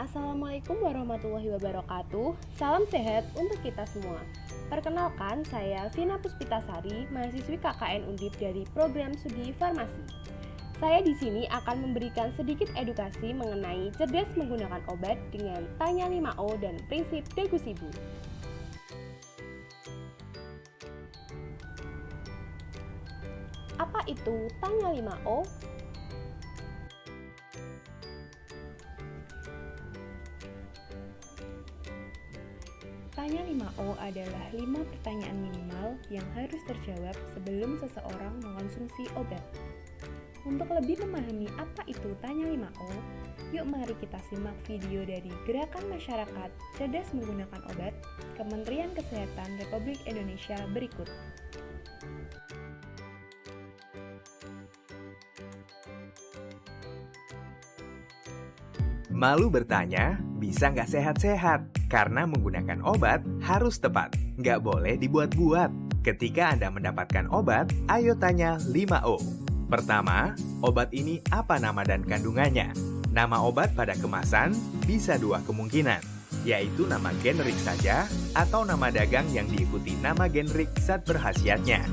Assalamualaikum warahmatullahi wabarakatuh. Salam sehat untuk kita semua. Perkenalkan, saya Vina Puspitasari, mahasiswi KKN Undip dari program studi farmasi. Saya di sini akan memberikan sedikit edukasi mengenai cerdas menggunakan obat dengan Tanya 5O dan prinsip Degusibu. Apa itu Tanya 5O? Tanya 5O adalah 5 pertanyaan minimal yang harus terjawab sebelum seseorang mengonsumsi obat. Untuk lebih memahami apa itu Tanya 5O, yuk mari kita simak video dari Gerakan Masyarakat Cerdas Menggunakan Obat Kementerian Kesehatan Republik Indonesia berikut. Malu bertanya, bisa nggak sehat-sehat? Karena menggunakan obat harus tepat, nggak boleh dibuat-buat. Ketika Anda mendapatkan obat, ayo tanya 5O. Pertama, obat ini apa nama dan kandungannya? Nama obat pada kemasan bisa dua kemungkinan, yaitu nama generik saja atau nama dagang yang diikuti nama generik zat berkhasiatnya.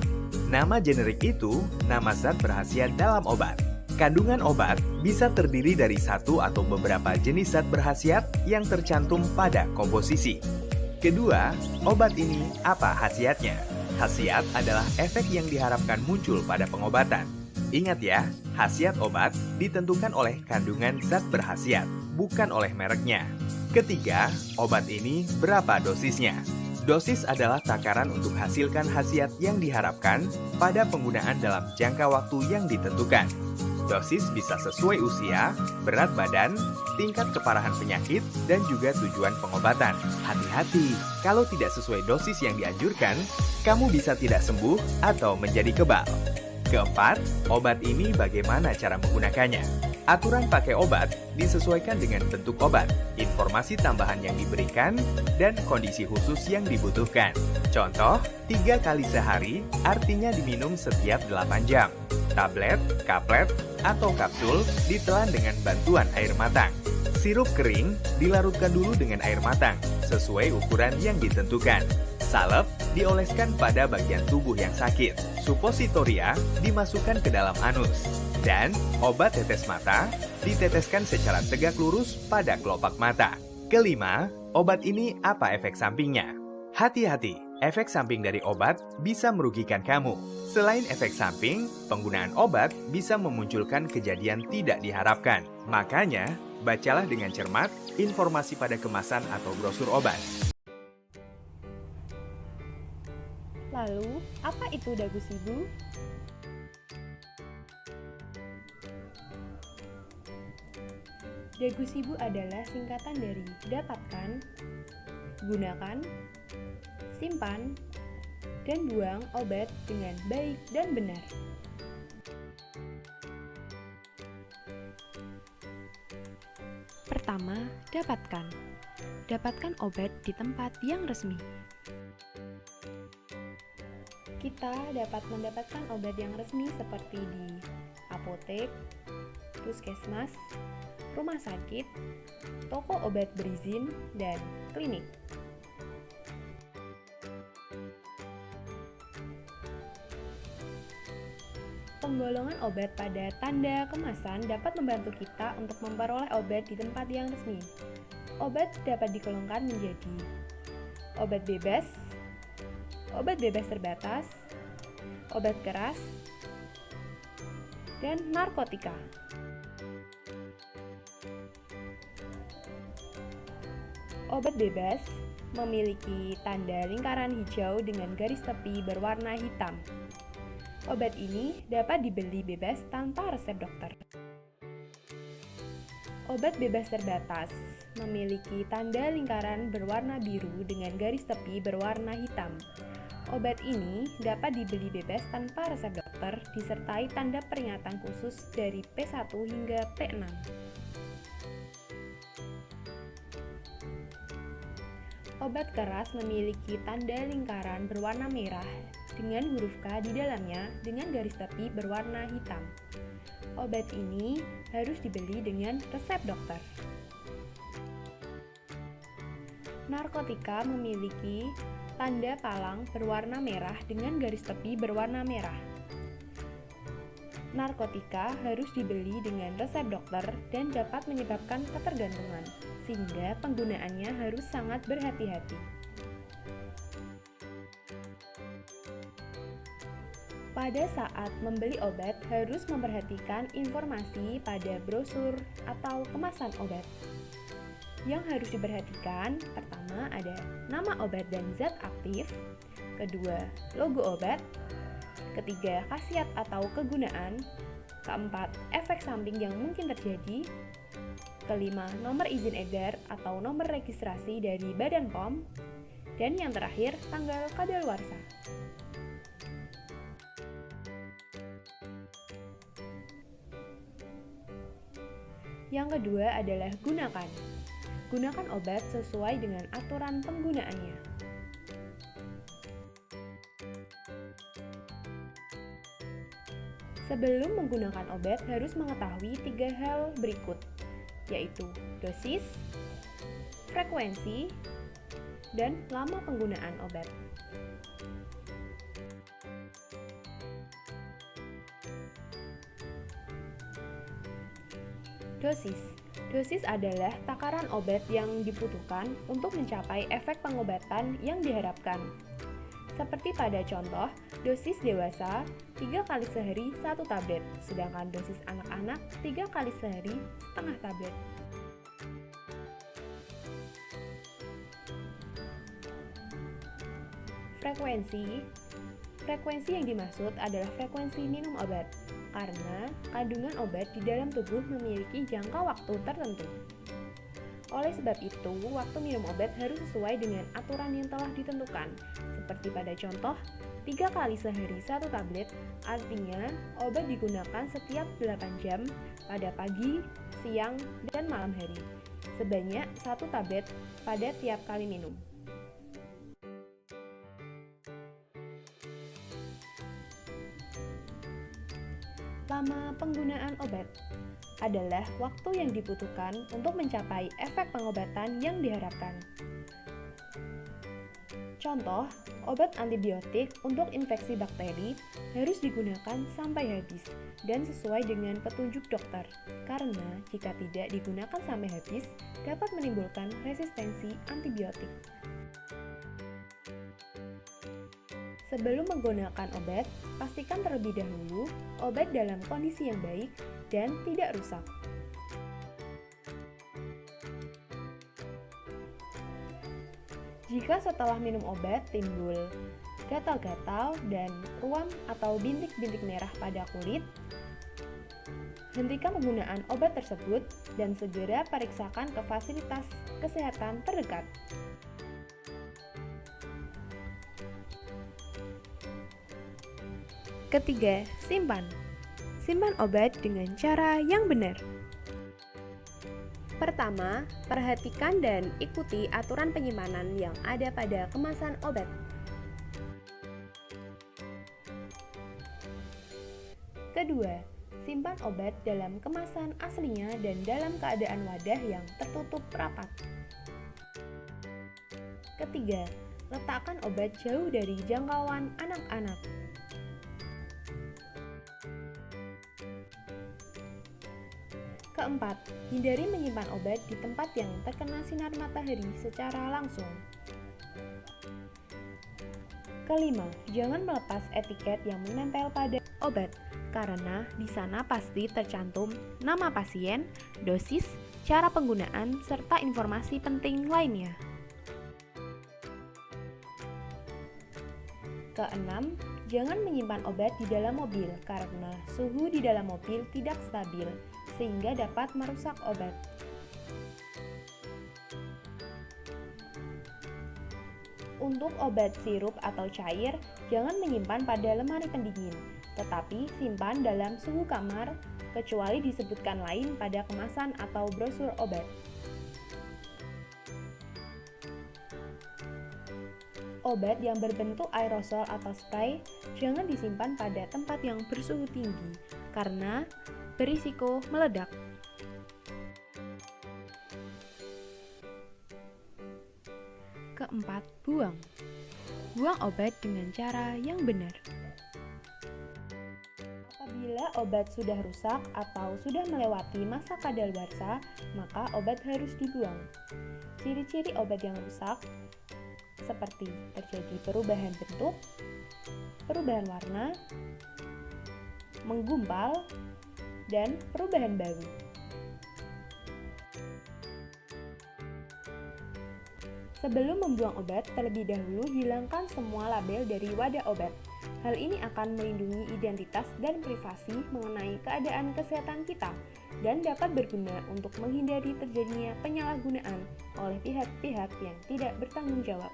Nama generik itu nama zat berkhasiat dalam obat. Kandungan obat bisa terdiri dari satu atau beberapa jenis zat berkhasiat yang tercantum pada komposisi. Kedua, obat ini apa khasiatnya? Khasiat adalah efek yang diharapkan muncul pada pengobatan. Ingat ya, khasiat obat ditentukan oleh kandungan zat berkhasiat, bukan oleh mereknya. Ketiga, obat ini berapa dosisnya? Dosis adalah takaran untuk hasilkan khasiat yang diharapkan pada penggunaan dalam jangka waktu yang ditentukan. Dosis bisa sesuai usia, berat badan, tingkat keparahan penyakit, dan juga tujuan pengobatan. Hati-hati, kalau tidak sesuai dosis yang dianjurkan, kamu bisa tidak sembuh atau menjadi kebal. Keempat, obat ini bagaimana cara menggunakannya? Aturan pakai obat disesuaikan dengan bentuk obat, informasi tambahan yang diberikan, dan kondisi khusus yang dibutuhkan. Contoh, 3 kali sehari artinya diminum setiap 8 jam. Tablet, kaplet, atau kapsul ditelan dengan bantuan air matang. Sirup kering dilarutkan dulu dengan air matang, sesuai ukuran yang ditentukan. Salep dioleskan pada bagian tubuh yang sakit. Supositoria dimasukkan ke dalam anus. Dan obat tetes mata diteteskan secara tegak lurus pada kelopak mata. Kelima, obat ini apa efek sampingnya? Hati-hati, efek samping dari obat bisa merugikan kamu. Selain efek samping, penggunaan obat bisa memunculkan kejadian tidak diharapkan. Makanya, bacalah dengan cermat informasi pada kemasan atau brosur obat. Lalu, apa itu Degusibu? Degusibu adalah singkatan dari dapatkan, gunakan, simpan, dan buang obat dengan baik dan benar. Pertama, dapatkan. Dapatkan obat di tempat yang resmi. Kita dapat mendapatkan obat yang resmi seperti di apotek, puskesmas, rumah sakit, toko obat berizin, dan klinik. Penggolongan obat pada tanda kemasan dapat membantu kita untuk memperoleh obat di tempat yang resmi. Obat dapat digolongkan menjadi obat bebas terbatas, obat keras, dan narkotika. Obat bebas memiliki tanda lingkaran hijau dengan garis tepi berwarna hitam. Obat ini dapat dibeli bebas tanpa resep dokter. Obat bebas terbatas memiliki tanda lingkaran berwarna biru dengan garis tepi berwarna hitam. Obat ini dapat dibeli bebas tanpa resep dokter disertai tanda peringatan khusus dari P1 hingga P6. Obat keras memiliki tanda lingkaran berwarna merah dengan huruf K di dalamnya dengan garis tepi berwarna hitam. Obat ini harus dibeli dengan resep dokter. Narkotika memiliki tanda palang berwarna merah dengan garis tepi berwarna merah. Narkotika harus dibeli dengan resep dokter dan dapat menyebabkan ketergantungan, sehingga penggunaannya harus sangat berhati-hati. Pada saat membeli obat, harus memperhatikan informasi pada brosur atau kemasan obat. Yang harus diperhatikan, pertama ada nama obat dan zat aktif, kedua logo obat, ketiga khasiat atau kegunaan, keempat efek samping yang mungkin terjadi, kelima nomor izin edar atau nomor registrasi dari Badan POM, dan yang terakhir tanggal kadaluarsa. Yang kedua adalah gunakan. Gunakan obat sesuai dengan aturan penggunaannya. Sebelum menggunakan obat harus mengetahui 3 hal berikut, yaitu dosis, frekuensi, dan lama penggunaan obat. Dosis. Dosis adalah takaran obat yang dibutuhkan untuk mencapai efek pengobatan yang diharapkan. Seperti pada contoh, dosis dewasa 3 kali sehari 1 tablet, sedangkan dosis anak-anak 3 kali sehari setengah tablet. Frekuensi. Frekuensi yang dimaksud adalah frekuensi minum obat, karena kandungan obat di dalam tubuh memiliki jangka waktu tertentu. Oleh sebab itu, waktu minum obat harus sesuai dengan aturan yang telah ditentukan. Seperti pada contoh, 3 kali sehari 1 tablet, artinya obat digunakan setiap 8 jam pada pagi, siang, dan malam hari. Sebanyak 1 tablet pada tiap kali minum. Lama penggunaan obat adalah waktu yang dibutuhkan untuk mencapai efek pengobatan yang diharapkan. Contoh, obat antibiotik untuk infeksi bakteri harus digunakan sampai habis dan sesuai dengan petunjuk dokter, karena jika tidak digunakan sampai habis dapat menimbulkan resistensi antibiotik. Sebelum menggunakan obat, pastikan terlebih dahulu obat dalam kondisi yang baik dan tidak rusak. Jika setelah minum obat timbul gatal-gatal dan ruam atau bintik-bintik merah pada kulit, hentikan penggunaan obat tersebut dan segera periksakan ke fasilitas kesehatan terdekat. Ketiga, simpan. Simpan obat dengan cara yang benar. Pertama, perhatikan dan ikuti aturan penyimpanan yang ada pada kemasan obat. Kedua, simpan obat dalam kemasan aslinya dan dalam keadaan wadah yang tertutup rapat. Ketiga, letakkan obat jauh dari jangkauan anak-anak. Keempat, hindari menyimpan obat di tempat yang terkena sinar matahari secara langsung. Kelima, jangan melepas etiket yang menempel pada obat, karena di sana pasti tercantum nama pasien, dosis, cara penggunaan, serta informasi penting lainnya. Keenam, jangan menyimpan obat di dalam mobil karena suhu di dalam mobil tidak stabil, sehingga dapat merusak obat. Untuk obat sirup atau cair, jangan menyimpan pada lemari pendingin, tetapi simpan dalam suhu kamar, kecuali disebutkan lain pada kemasan atau brosur obat. Obat yang berbentuk aerosol atau spray jangan disimpan pada tempat yang bersuhu tinggi, karena berisiko meledak. Keempat, buang. Buang obat dengan cara yang benar. Apabila obat sudah rusak atau sudah melewati masa kadaluarsa, maka obat harus dibuang. Ciri-ciri obat yang rusak seperti terjadi perubahan bentuk, perubahan warna, menggumpal, dan perubahan bau. Sebelum membuang obat, terlebih dahulu hilangkan semua label dari wadah obat. Hal ini akan melindungi identitas dan privasi mengenai keadaan kesehatan kita dan dapat berguna untuk menghindari terjadinya penyalahgunaan oleh pihak-pihak yang tidak bertanggung jawab.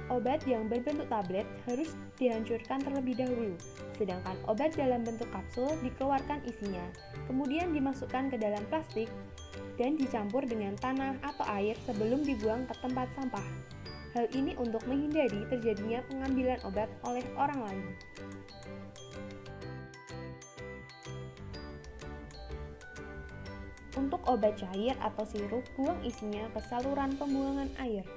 Obat yang berbentuk tablet harus dihancurkan terlebih dahulu, sedangkan obat dalam bentuk kapsul dikeluarkan isinya, kemudian dimasukkan ke dalam plastik dan dicampur dengan tanah atau air sebelum dibuang ke tempat sampah. Hal ini untuk menghindari terjadinya pengambilan obat oleh orang lain. Untuk obat cair atau sirup, buang isinya ke saluran pembuangan air.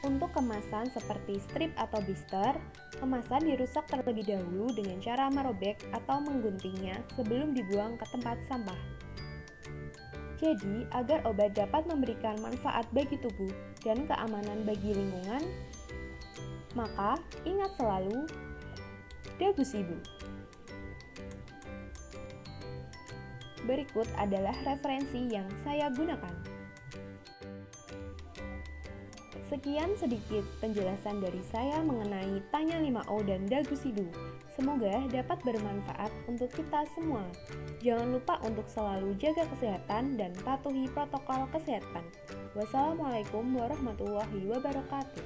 Untuk kemasan seperti strip atau blister, kemasan dirusak terlebih dahulu dengan cara merobek atau mengguntingnya sebelum dibuang ke tempat sampah. Jadi, agar obat dapat memberikan manfaat bagi tubuh dan keamanan bagi lingkungan, maka ingat selalu, dagu sibu. Berikut adalah referensi yang saya gunakan. Sekian sedikit penjelasan dari saya mengenai Tanya 5O dan Dagu Sibu. Semoga dapat bermanfaat untuk kita semua. Jangan lupa untuk selalu jaga kesehatan dan patuhi protokol kesehatan. Wassalamualaikum warahmatullahi wabarakatuh.